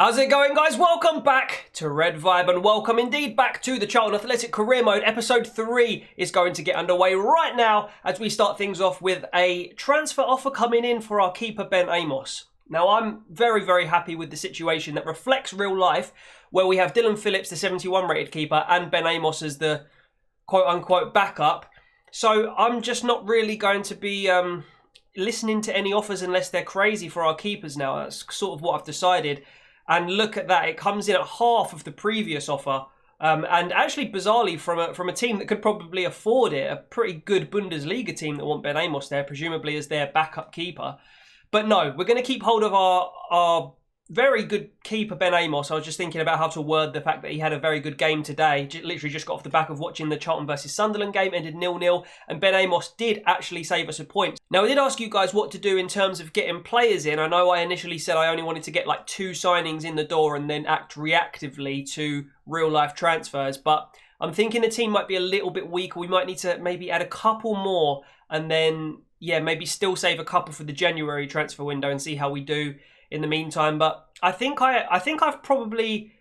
How's it going, guys? Welcome back to Red Vibe, and welcome indeed back to the Charlton Athletic Career Mode. Episode 3 is going to get underway right now as we start things off with a transfer offer coming in for our keeper, Ben Amos. Now, I'm very, very happy with the situation that reflects real life, where we have Dylan Phillips, the 71 rated keeper, and Ben Amos as the quote-unquote backup. So I'm just not really going to be listening to any offers unless they're crazy for our keepers now. That's sort of what I've decided. And look at that, it comes in at half of the previous offer. And actually, bizarrely, from a team that could probably afford it, a pretty good Bundesliga team that want Ben Amos there, presumably as their backup keeper. But no, we're going to keep hold of our very good keeper, Ben Amos. I was just thinking about how to word the fact that he had a very good game today. Literally just got off the back of watching the Charlton versus Sunderland game, ended 0-0, and Ben Amos did actually save us a point. Now, I did ask you guys what to do in terms of getting players in. I know I initially said I only wanted to get like 2 signings in the door and then act reactively to real-life transfers, but I'm thinking the team might be a little bit weaker. We might need to maybe add a couple more and then, yeah, maybe still save a couple for the January transfer window and see how we do in the meantime. But I think I'm probably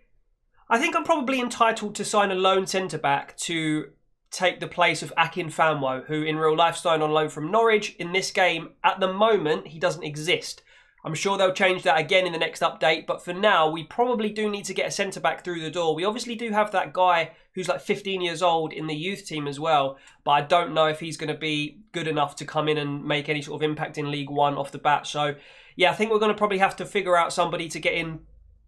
entitled to sign a loan centre-back to take the place of Akin Fanwo, who in real life signed on loan from Norwich. In this game, at the moment, he doesn't exist. I'm sure they'll change that again in the next update, but for now, we probably do need to get a centre-back through the door. We obviously do have that guy who's like 15 years old in the youth team as well, but I don't know if he's going to be good enough to come in and make any sort of impact in League One off the bat. So, yeah, I think we're going to probably have to figure out somebody to get in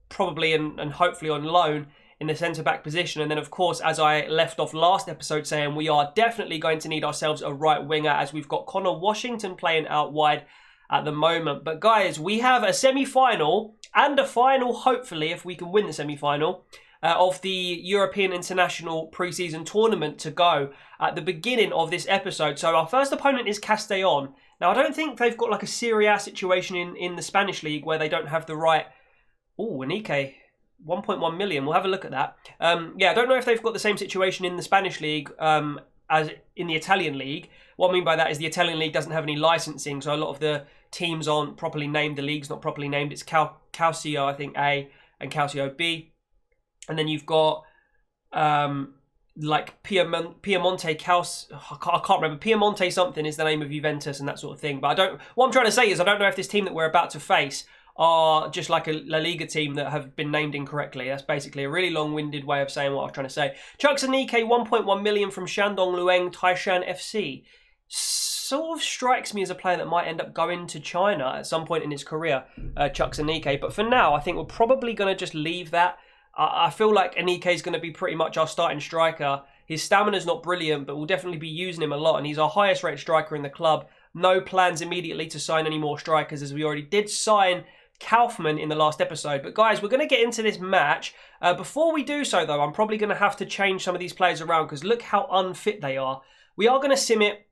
probably and hopefully on loan in the centre-back position. And then, of course, as I left off last episode saying, we are definitely going to need ourselves a right winger as we've got Connor Washington playing out wide at the moment. But guys, we have a semi-final and a final, hopefully, if we can win the semi-final, of the European International Pre-Season Tournament to go at the beginning of this episode. So our first opponent is Castellon. Now, I don't think they've got like a Serie A situation in the Spanish league where they don't have the right... Oh, Anike, 1.1 million. We'll have a look at that. Yeah, I don't know if they've got the same situation in the Spanish league as in the Italian league. What I mean by that is the Italian league doesn't have any licensing, so a lot of the teams aren't properly named. The league's not properly named. It's Calcio, I think, A, and Calcio B. And then you've got like Piemonte Calcio. I can't remember. Piemonte something is the name of Juventus and that sort of thing. But what I'm trying to say is I don't know if this team that we're about to face are just like a La Liga team that have been named incorrectly. That's basically a really long-winded way of saying what I was trying to say. Chucks Anike, 1.1 million from Shandong Lueng Taishan FC. Sort of strikes me as a player that might end up going to China at some point in his career, Chucks Anike. But for now, I think we're probably going to just leave that. I feel like Anike is going to be pretty much our starting striker. His stamina's not brilliant, but we'll definitely be using him a lot. And he's our highest rated striker in the club. No plans immediately to sign any more strikers, as we already did sign Kaufman in the last episode. But guys, we're going to get into this match. Before we do so, though, I'm probably going to have to change some of these players around because look how unfit they are. We are going to sim it.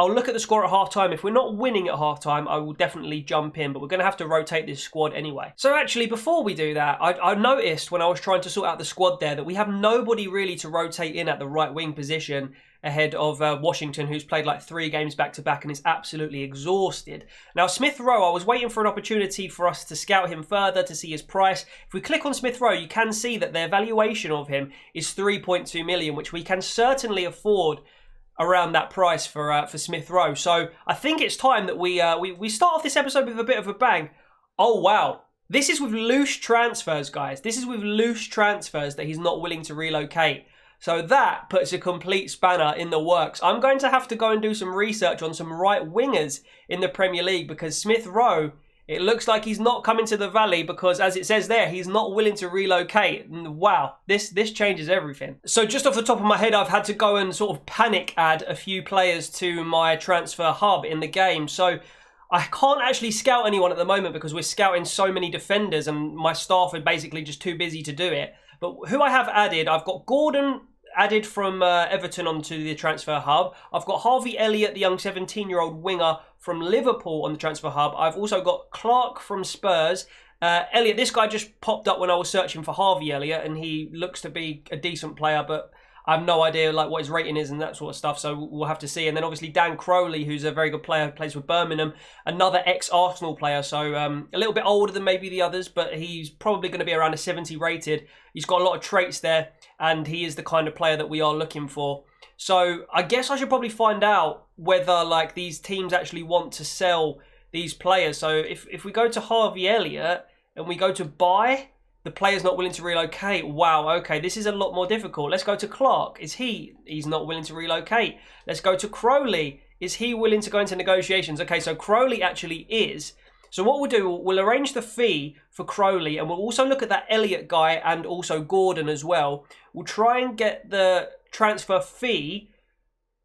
I'll look at the score at half-time. If we're not winning at half-time, I will definitely jump in, but we're going to have to rotate this squad anyway. So actually, before we do that, I noticed when I was trying to sort out the squad there that we have nobody really to rotate in at the right wing position ahead of Washington, who's played like 3 games back-to-back and is absolutely exhausted. Now, Smith Rowe, I was waiting for an opportunity for us to scout him further to see his price. If we click on Smith Rowe, you can see that their valuation of him is 3.2 million, which we can certainly afford around that price for Smith Rowe. So I think it's time that we start off this episode with a bit of a bang. Oh, wow. This is with loose transfers, guys. This is with loose transfers that he's not willing to relocate. So that puts a complete spanner in the works. I'm going to have to go and do some research on some right wingers in the Premier League because Smith Rowe, it looks like he's not coming to the Valley because, as it says there, he's not willing to relocate. And wow, this changes everything. So just off the top of my head, I've had to go and sort of panic add a few players to my transfer hub in the game. So I can't actually scout anyone at the moment because we're scouting so many defenders and my staff are basically just too busy to do it. But who I have added, I've got Gordon added from Everton onto the transfer hub. I've got Harvey Elliott, the young 17-year-old winger from Liverpool on the transfer hub. I've also got Clark from Spurs. Elliott, this guy just popped up when I was searching for Harvey Elliott and he looks to be a decent player, but I have no idea like what his rating is and that sort of stuff, so we'll have to see. And then obviously Dan Crowley, who's a very good player, plays with Birmingham, another ex-Arsenal player, so a little bit older than maybe the others, but he's probably going to be around a 70 rated. He's got a lot of traits there, and he is the kind of player that we are looking for. So I guess I should probably find out whether like these teams actually want to sell these players. So if we go to Harvey Elliott and we go to buy, the player's not willing to relocate. Wow, okay, this is a lot more difficult. Let's go to Clark. He's not willing to relocate. Let's go to Crowley. Is he willing to go into negotiations? Okay, so Crowley actually is. So what we'll do, we'll arrange the fee for Crowley, and we'll also look at that Elliott guy and also Gordon as well. We'll try and get the transfer fee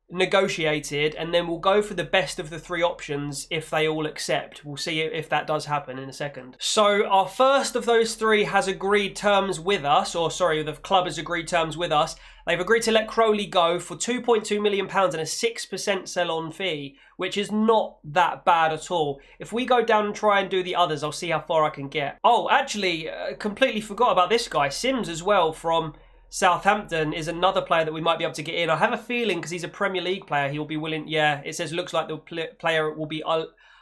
negotiated, and then we'll go for the best of the three options if they all accept. We'll see if that does happen in a second. So our first of those three has agreed terms with us, or sorry, the club has agreed terms with us. They've agreed to let Crowley go for £2.2 million and a 6% sell-on fee, which is not that bad at all. If we go down and try and do the others, I'll see how far I can get. Oh, actually, completely forgot about this guy. Sims as well from Southampton is another player that we might be able to get in. I have a feeling because he's a Premier League player, he'll be willing. Yeah, it says looks like the player will be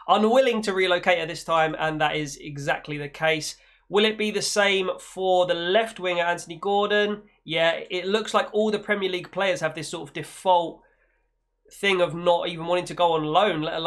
unwilling to relocate at this time, and that is exactly the case. Will it be the same for the left winger, Anthony Gordon? Yeah, it looks like all the Premier League players have this sort of default thing of not even wanting to go on loan, let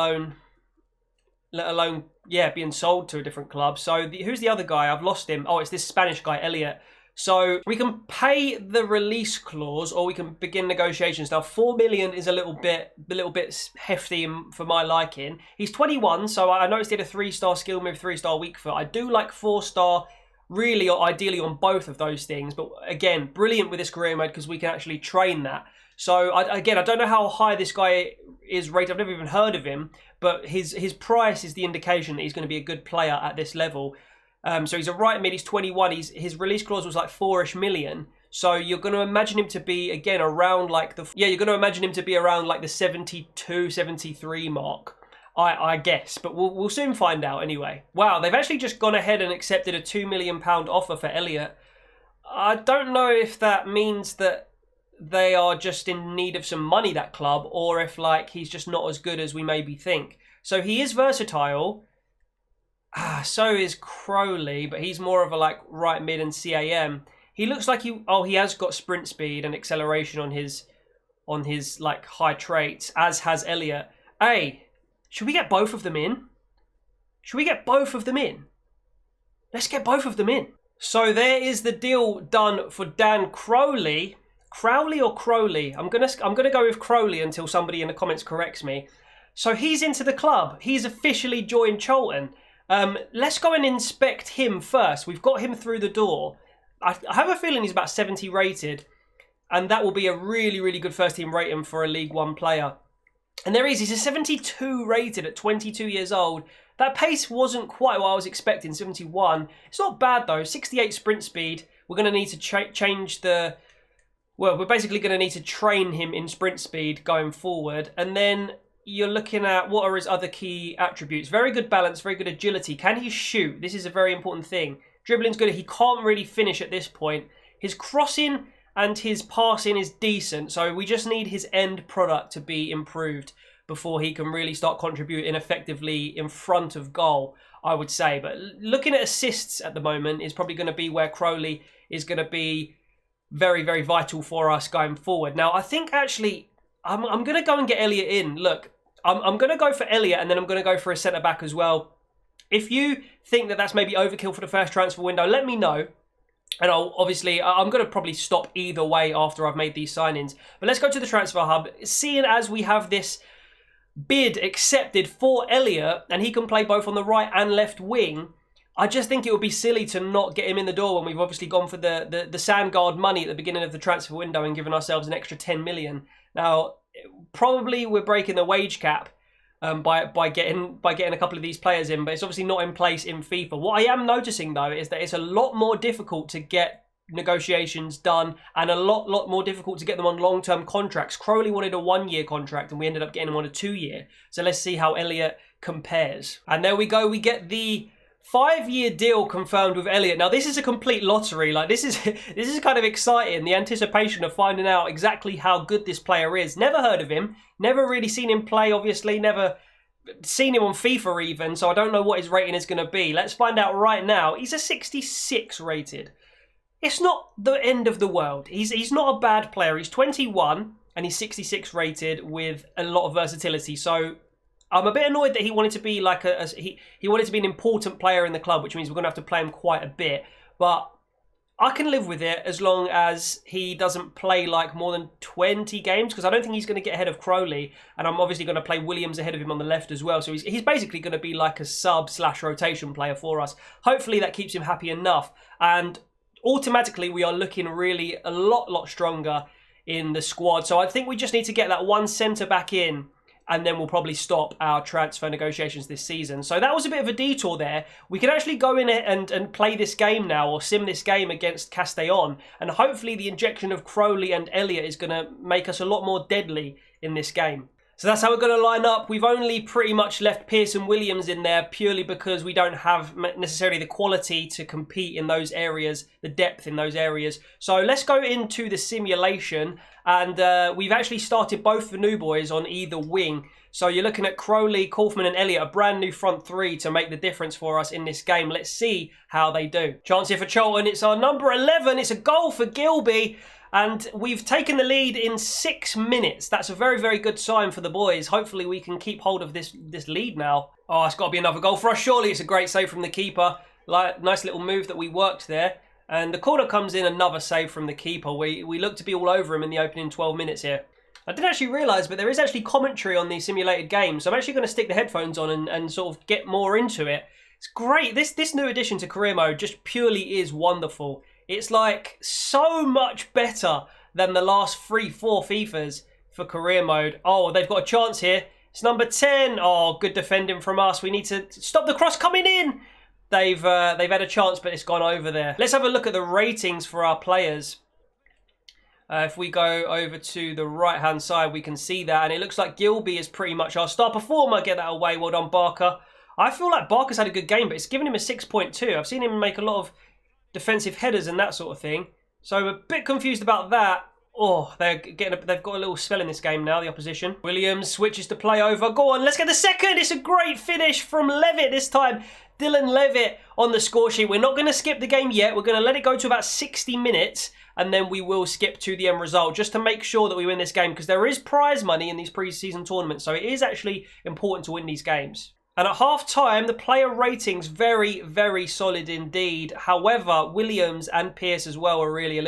alone yeah, being sold to a different club. So who's the other guy? I've lost him. Oh, it's this Spanish guy, Elliott. So we can pay the release clause, or we can begin negotiations. Now, 4 million is a little bit hefty for my liking. He's 21, so I noticed he had a 3-star skill move, 3-star weak foot. I do like 4-star, really, or ideally on both of those things. But again, brilliant with this career mode because we can actually train that. So again, I don't know how high this guy is rated. I've never even heard of him, but his price is the indication that he's going to be a good player at this level. So he's a right mid, he's 21, his release clause was like 4-ish million. So you're going to imagine him to be, again, around like you're going to imagine him to be around like the 72, 73 mark, I guess. But we'll soon find out anyway. Wow, they've actually just gone ahead and accepted a £2 million offer for Elliott. I don't know if that means that they are just in need of some money, that club, or if like he's just not as good as we maybe think. So he is versatile. So is Crowley, but he's more of a like right mid and CAM. He looks like he has got sprint speed and acceleration on his like high traits, as has Elliott. Hey, should we get both of them in? Should we get both of them in? Let's get both of them in. So there is the deal done for Dan Crowley. Crowley or Crowley? I'm gonna go with Crowley until somebody in the comments corrects me. So he's into the club. He's officially joined Charlton. Let's go and inspect him first. We've got him through the door. I have a feeling he's about 70 rated, and that will be a really, really good first team rating for a League One player. And there he's a 72 rated at 22 years old. That pace wasn't quite what I was expecting, 71. It's not bad though, 68 sprint speed. We're going to need to change the... Well, we're basically going to need to train him in sprint speed going forward. And then you're looking at what are his other key attributes. Very good balance, very good agility. Can he shoot? This is a very important thing. Dribbling's good. He can't really finish at this point. His crossing and his passing is decent. So we just need his end product to be improved before he can really start contributing effectively in front of goal, I would say. But looking at assists at the moment is probably going to be where Crowley is going to be very, very vital for us going forward. Now, I think actually I'm going to go and get Elliott in. Look, I'm going to go for Elliott, and then I'm going to go for a centre-back as well. If you think that that's maybe overkill for the first transfer window, let me know. And I'm going to probably stop either way after I've made these signings. But let's go to the transfer hub. Seeing as we have this bid accepted for Elliott, and he can play both on the right and left wing, I just think it would be silly to not get him in the door when we've obviously gone for the Sandguard money at the beginning of the transfer window and given ourselves an extra 10 million. Now, probably we're breaking the wage cap by getting a couple of these players in, but it's obviously not in place in FIFA. What I am noticing though is that it's a lot more difficult to get negotiations done, and a lot more difficult to get them on long-term contracts. Crowley wanted a 1-year contract, and we ended up getting him on a 2-year. So let's see how Elliott compares. And there we go. We get the 5-year deal confirmed with Elliott. Now, this is a complete lottery. Like, this is kind of exciting. The anticipation of finding out exactly how good this player is. Never heard of him. Never really seen him play, obviously. Never seen him on FIFA even, so I don't know what his rating is going to be. Let's find out right now. He's a 66 rated. It's not the end of the world. He's not a bad player. He's 21 and he's 66 rated with a lot of versatility. So I'm a bit annoyed that he wanted to be like he wanted to be an important player in the club, which means we're going to have to play him quite a bit. But I can live with it as long as he doesn't play like more than 20 games, because I don't think he's going to get ahead of Crowley, and I'm obviously going to play Williams ahead of him on the left as well. So he's basically going to be like a sub/rotation player for us. Hopefully that keeps him happy enough, and automatically we are looking really a lot stronger in the squad. So I think we just need to get that one centre back in, and then we'll probably stop our transfer negotiations this season. So that was a bit of a detour there. We can actually go in and play this game now, or sim this game against Castellon, and hopefully the injection of Crowley and Elliott is going to make us a lot more deadly in this game. So that's how we're going to line up. We've only pretty much left Pearce and Williams in there purely because we don't have necessarily the quality to compete in those areas, the depth in those areas. So let's go into the simulation, and we've actually started both the new boys on either wing. So you're looking at Crowley, Kaufman and Elliott, a brand new front three to make the difference for us in this game. Let's see how they do. Chance here for Charlton. It's our number 11. It's a goal for Gilby. And we've taken the lead in 6 minutes. That's a very good sign for the boys. Hopefully we can keep hold of this lead now. Oh, it's got to be another goal for us, surely. It's a great save from the keeper. Nice little move that we worked there. And the corner comes in, another save from the keeper. We look to be all over him in the opening 12 minutes here. I didn't actually realise, but there is actually commentary on the simulated game. So I'm actually going to stick the headphones on and sort of get more into it. It's great. This new addition to career mode just purely is wonderful. It's like so much better than the last 3-4 FIFAs for career mode. Oh, they've got a chance here. It's number 10. Oh, good defending from us. We need to stop the cross coming in. They've had a chance, but it's gone over there. Let's have a look at the ratings for our players. If we go over to the right-hand side, we can see that. And it looks like Gilby is pretty much our star performer. Get that away. Well done, Barker. I feel like Barker's had a good game, but it's given him a 6.2. I've seen him make a lot of defensive headers and that sort of thing. So I'm a bit confused about that. Oh, they've got a little spell in this game now, the opposition. Williams switches to play over. Go on, let's get the second. It's a great finish from Levitt this time. Dylan Levitt on the score sheet. We're not going to skip the game yet. We're going to let it go to about 60 minutes, and then we will skip to the end result just to make sure that we win this game, because there is prize money in these pre-season tournaments. So it is actually important to win these games. And at half-time, the player ratings very solid indeed. However, Williams and Pearce as well are really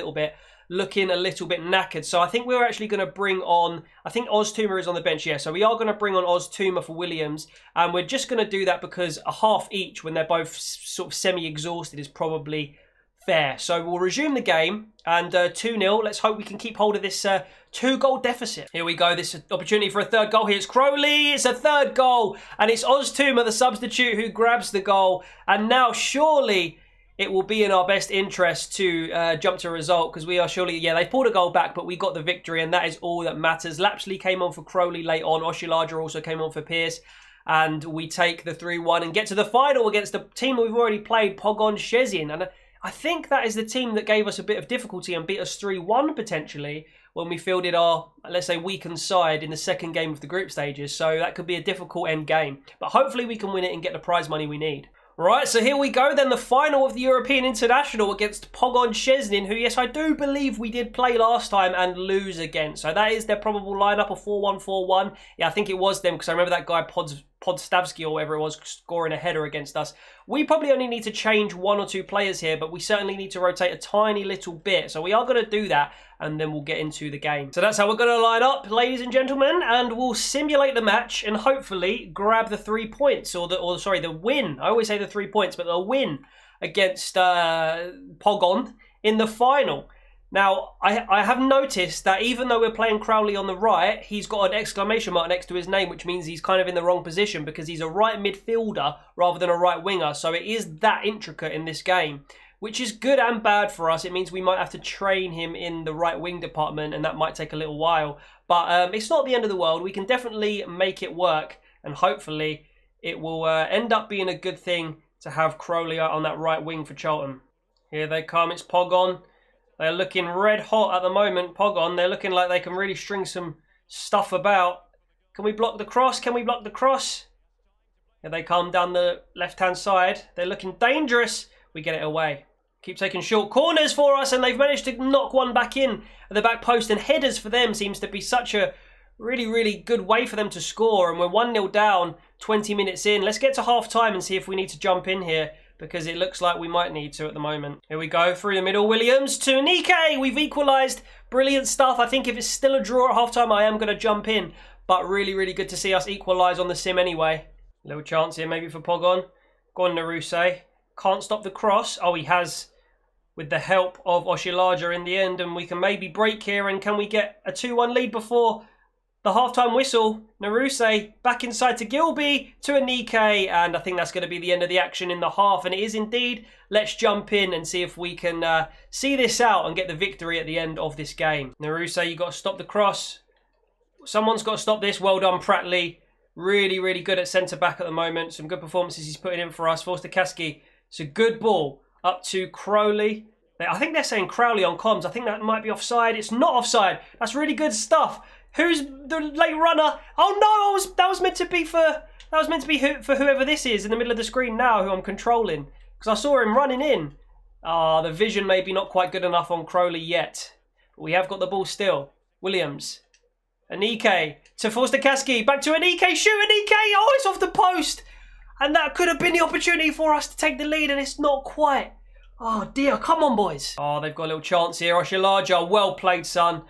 looking a little bit knackered. So I think we're actually going to bring on, I think Oztumer is on the bench, yeah. So we are going to bring on Oztumer for Williams. And we're just going to do that because a half each when they're both sort of semi-exhausted is probably fair. So we'll resume the game, and 2-0. Let's hope we can keep hold of this 2-goal deficit. Here we go. This opportunity for a third goal. Here's Crowley. It's a third goal, and it's Oztumer, the substitute, who grabs the goal. And now surely it will be in our best interest to jump to a result, because we are surely, yeah, they've pulled a goal back, but we got the victory, and that is all that matters. Lapsley came on for Crowley late on. Oshilaja also came on for Pearce. And we take the 3-1 and get to the final against the team we've already played, Pogon Szczecin. And I think that is the team that gave us a bit of difficulty and beat us 3-1 potentially when we fielded our, let's say, weakened side in the second game of the group stages. So that could be a difficult end game. But hopefully we can win it and get the prize money we need. Right, so here we go then, the final of the European International against Pogon Szczecin, who, yes, I do believe we did play last time and lose against. So that is their probable lineup of 4-1-4-1. Yeah, I think it was them, because I remember that guy Podstavsky or whatever it was scoring a header against us. We probably only need to change 1 or 2 players here, but we certainly need to rotate a tiny little bit. So we are going to do that, and then we'll get into the game. So that's how we're going to line up, ladies and gentlemen, and we'll simulate the match and hopefully grab the 3 points, or the win. I always say the 3 points, but the win against Pogon in the final. Now, I have noticed that even though we're playing Crowley on the right, he's got an exclamation mark next to his name, which means he's kind of in the wrong position because he's a right midfielder rather than a right winger. So it is that intricate in this game, which is good and bad for us. It means we might have to train him in the right wing department, and that might take a little while. But it's not the end of the world. We can definitely make it work, and hopefully it will end up being a good thing to have Crowley on that right wing for Charlton. Here they come. It's Pogon. They're looking red hot at the moment. Pogon, they're looking like they can really string some stuff about. Can we block the cross? Can we block the cross? Here they come down the left-hand side. They're looking dangerous. We get it away. Keep taking short corners for us, and they've managed to knock one back in at the back post. And headers for them seems to be such a really, really good way for them to score. And we're 1-0 down, 20 minutes in. Let's get to half-time and see if we need to jump in here, because it looks like we might need to at the moment. Here we go, through the middle. Williams to Nike. We've equalised. Brilliant stuff. I think if it's still a draw at half-time, I am going to jump in. But really, really good to see us equalise on the sim anyway. Little chance here maybe for Pogon. Go on, Naruse. Can't stop the cross. Oh, he has, with the help of Oshilaja in the end. And we can maybe break here. And can we get a 2-1 lead before the half-time whistle? Naruse back inside to Gilby, to Anike, and I think that's going to be the end of the action in the half, and it is indeed. Let's jump in and see if we can see this out and get the victory at the end of this game. Naruse, you've got to stop the cross. Someone's got to stop this. Well done, Pratley. Really, really good at centre-back at the moment. Some good performances he's putting in for us. Forster-Kaski, it's a good ball up to Crowley. I think they're saying Crowley on comms. I think that might be offside. It's not offside. That's really good stuff. Who's the late runner? Oh no, that was meant to be for whoever this is in the middle of the screen now, who I'm controlling, because I saw him running in. The vision maybe not quite good enough on Crowley yet, but we have got the ball still. Williams, Anike to Forster-Kaski, back to Anike, shoot Anike. Oh, it's off the post, and that could have been the opportunity for us to take the lead, and it's not quite. Oh dear, come on boys. Oh, they've got a little chance here. Oshilaja, well played, son.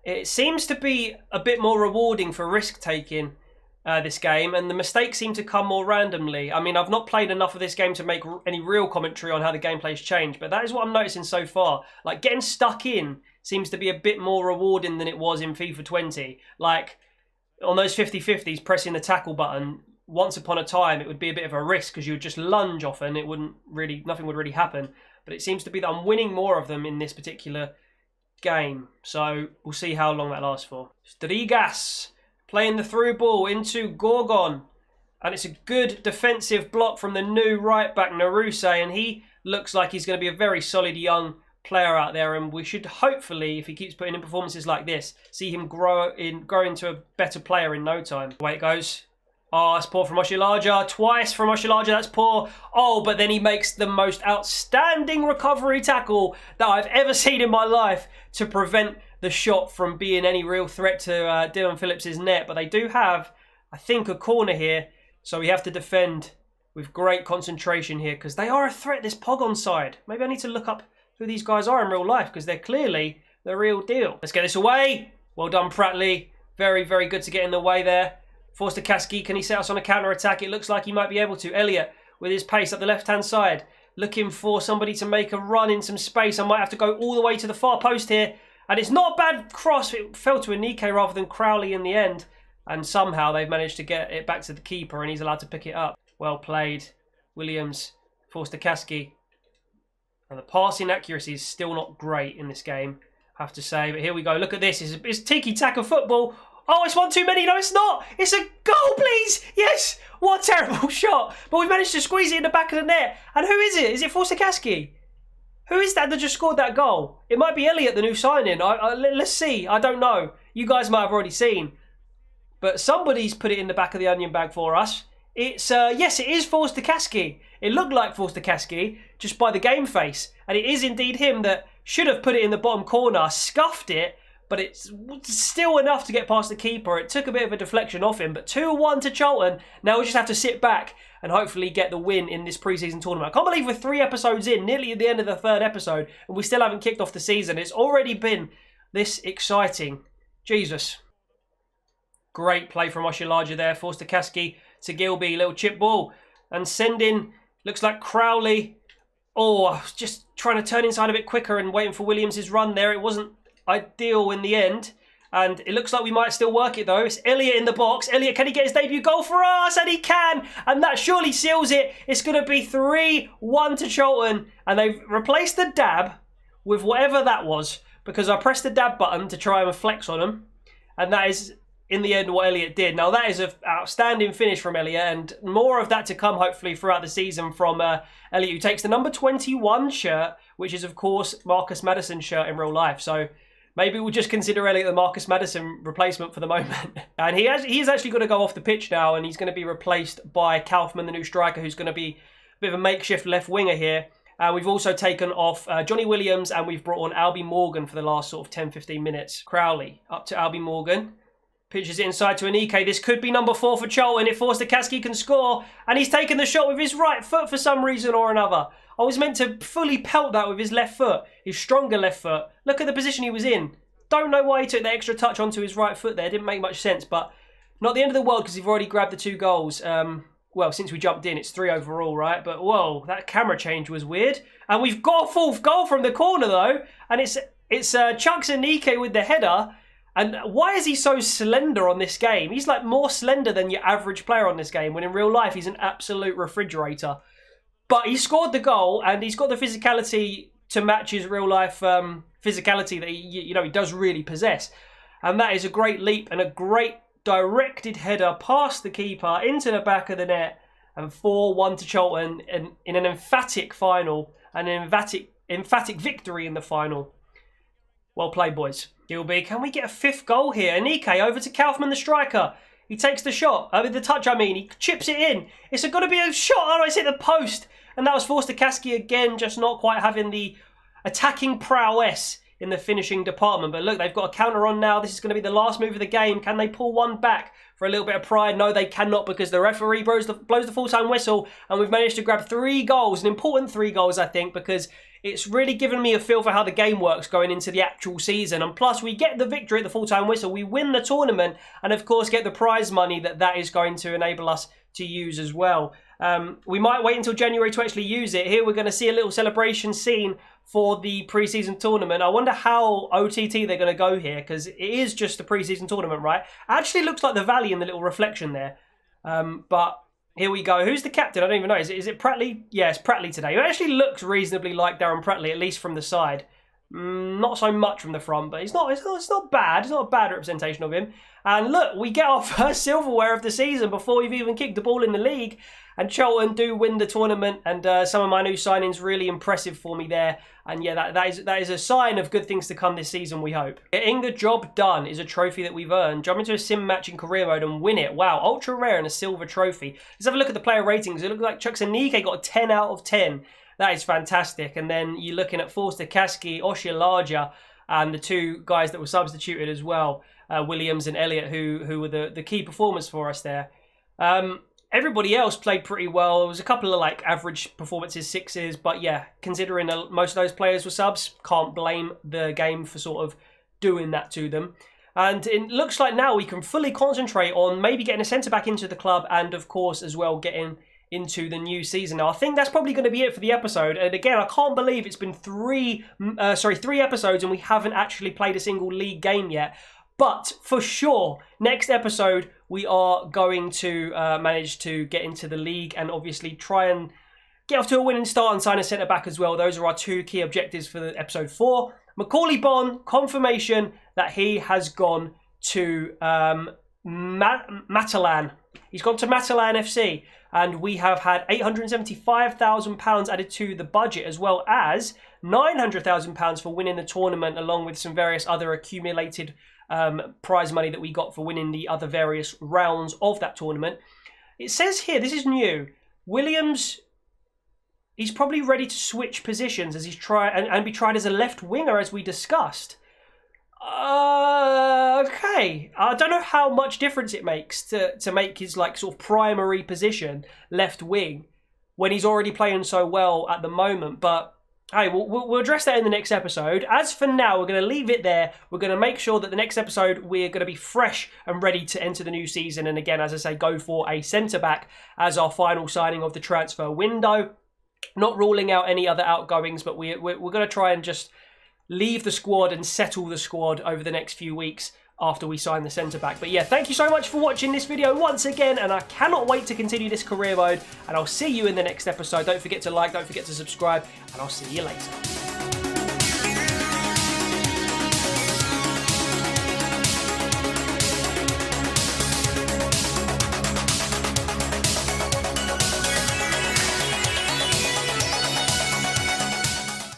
It seems to be a bit more rewarding for risk-taking this game, and the mistakes seem to come more randomly. I mean, I've not played enough of this game to make any real commentary on how the gameplay's changed, but that is what I'm noticing so far. Like, getting stuck in seems to be a bit more rewarding than it was in FIFA 20. Like, on those 50-50s, pressing the tackle button, once upon a time, it would be a bit of a risk, because you would just lunge often. Nothing would really happen. But it seems to be that I'm winning more of them in this particular game, so we'll see how long that lasts for. Strigas playing the through ball into Gorgon, and it's a good defensive block from the new right back Naruse, and he looks like he's going to be a very solid young player out there, and we should hopefully, if he keeps putting in performances like this, see him grow into a better player in no time. Away it goes. Oh, that's poor from Oshilaja. Twice from Oshilaja, that's poor. Oh, but then he makes the most outstanding recovery tackle that I've ever seen in my life to prevent the shot from being any real threat to Dylan Phillips' net. But they do have, I think, a corner here. So we have to defend with great concentration here, because they are a threat, this Pogon side. Maybe I need to look up who these guys are in real life, because they're clearly the real deal. Let's get this away. Well done, Pratley. Very, very good to get in the way there. Forster-Kaski, can he set us on a counter-attack? It looks like he might be able to. Elliot, with his pace up the left-hand side, looking for somebody to make a run in some space. I might have to go all the way to the far post here. And it's not a bad cross. It fell to Anike rather than Crowley in the end. And somehow they've managed to get it back to the keeper, and he's allowed to pick it up. Well played. Williams, Forster-Kaski. And the passing accuracy is still not great in this game, I have to say. But here we go. Look at this. It's tiki-taka football. Oh, it's one too many. No, it's not. It's a goal, please. Yes. What a terrible shot. But we've managed to squeeze it in the back of the net. And who is it? Is it Forster-Kaski? Who is that just scored that goal? It might be Elliot, the new signing. Let's see. I don't know. You guys might have already seen. But somebody's put it in the back of the onion bag for us. It's, yes, it is Forster-Kaski. It looked like Forster-Kaski just by the game face. And it is indeed him that should have put it in the bottom corner, scuffed it, but it's still enough to get past the keeper. It took a bit of a deflection off him, but 2-1 to Charlton. Now we just have to sit back and hopefully get the win in this pre-season tournament. I can't believe we're 3 episodes in, nearly at the end of the 3rd episode, and we still haven't kicked off the season. It's already been this exciting. Jesus. Great play from Oshilaja there. Forster-Kaski to Gilby. Little chip ball. And sending, looks like Crowley. Oh, just trying to turn inside a bit quicker and waiting for Williams' run there. It wasn't ideal in the end. And it looks like we might still work it though. It's Elliot in the box. Elliot, can he get his debut goal for us? And he can. And that surely seals it. It's going to be 3-1 to Charlton. And they've replaced the dab with whatever that was, because I pressed the dab button to try and flex on them. And that is in the end what Elliott did. Now that is an outstanding finish from Elliott, and more of that to come hopefully throughout the season from Elliott, who takes the number 21 shirt, which is of course Marcus Maddison's shirt in real life. So maybe we'll just consider Elliott the Marcus Maddison replacement for the moment. And he's actually going to go off the pitch now, and he's going to be replaced by Kaufman, the new striker, who's going to be a bit of a makeshift left winger here. We've also taken off Johnny Williams, and we've brought on Albie Morgan for the last sort of 10-15 minutes. Crowley up to Albie Morgan. Pitches it inside to Anike. This could be number 4 for Charlton if Forster-Caskey can score. And he's taken the shot with his right foot for some reason or another. I was meant to fully pelt that with his left foot. His stronger left foot. Look at the position he was in. Don't know why he took the extra touch onto his right foot there. Didn't make much sense. But not the end of the world because he's already grabbed the 2 goals. Well, since we jumped in, it's 3 overall, right? But whoa, that camera change was weird. And we've got a 4th goal from the corner though. And it's Chuks Anike with the header. And why is he so slender on this game? He's like more slender than your average player on this game, when in real life he's an absolute refrigerator. But he scored the goal, and he's got the physicality to match his real life physicality that he does really possess. And that is a great leap and a great directed header past the keeper into the back of the net, and 4-1 to Charlton in an emphatic final, and an emphatic victory in the final. Well played, boys. Gilby, can we get a 5th goal here? Anike over to Kaufman, the striker. He takes the shot. With the touch, I mean. He chips it in. It's got to be a shot. Oh, it's hit the post. And that was Forster-Caskey again, just not quite having the attacking prowess in the finishing department. But look, they've got a counter on now. This is going to be the last move of the game. Can they pull one back for a little bit of pride? No, they cannot, because the referee blows the full-time whistle. And we've managed to grab 3 goals. An important 3 goals, I think, because it's really given me a feel for how the game works going into the actual season. And plus, we get the victory at the full-time whistle. We win the tournament and, of course, get the prize money that is going to enable us to use as well. We might wait until January to actually use it. Here we're going to see a little celebration scene for the pre-season tournament. I wonder how OTT they're going to go here, because it is just a pre-season tournament, right? Actually looks like the valley in the little reflection there. But here we go. Who's the captain? I don't even know. Is it Pratley? Yeah, it's Pratley today. It actually looks reasonably like Darren Pratley, at least from the side. Not so much from the front, but it's not bad. It's not a bad representation of him. And look, we get our first silverware of the season before we've even kicked the ball in the league. And Charlton do win the tournament, and some of my new signings really impressive for me there. And yeah, that is a sign of good things to come this season, we hope. Getting the job done is a trophy that we've earned. Jump into a sim match in career mode and win it. Wow, ultra rare and a silver trophy. Let's have a look at the player ratings. It looks like Chuks Anike got a 10 out of 10. That is fantastic. And then you're looking at Forster-Caskey, Oshilaja, and the 2 guys that were substituted as well, Williams and Elliott, who were the key performers for us there. Everybody else played pretty well. There was a couple of like average performances, 6s, but yeah, considering most of those players were subs, can't blame the game for sort of doing that to them. And it looks like now we can fully concentrate on maybe getting a centre-back into the club, and of course as well getting into the new season. Now I think that's probably going to be it for the episode. And again, I can't believe it's been 3 episodes and we haven't actually played a single league game yet. But for sure, next episode, we are going to manage to get into the league and obviously try and get off to a winning start and sign a centre-back as well. Those are our 2 key objectives for the episode 4. Macaulay Bonne, confirmation that he has gone to Matalan. He's gone to Matalan FC. And we have had £875,000 added to the budget, as well as £900,000 for winning the tournament, along with some various other accumulated prize money that we got for winning the other various rounds of that tournament. It says here, this is new, Williams, he's probably ready to switch positions as he's and be tried as a left winger, as we discussed. Okay. I don't know how much difference it makes to make his like sort of primary position left wing when he's already playing so well at the moment. But hey, we'll address that in the next episode. As for now, we're going to leave it there. We're going to make sure that the next episode we're going to be fresh and ready to enter the new season. And again, as I say, go for a centre-back as our final signing of the transfer window. Not ruling out any other outgoings, but we're going to try and just leave the squad and settle the squad over the next few weeks after we sign the centre-back. But yeah, thank you so much for watching this video once again, and I cannot wait to continue this career mode, and I'll see you in the next episode. Don't forget to like, don't forget to subscribe, and I'll see you later.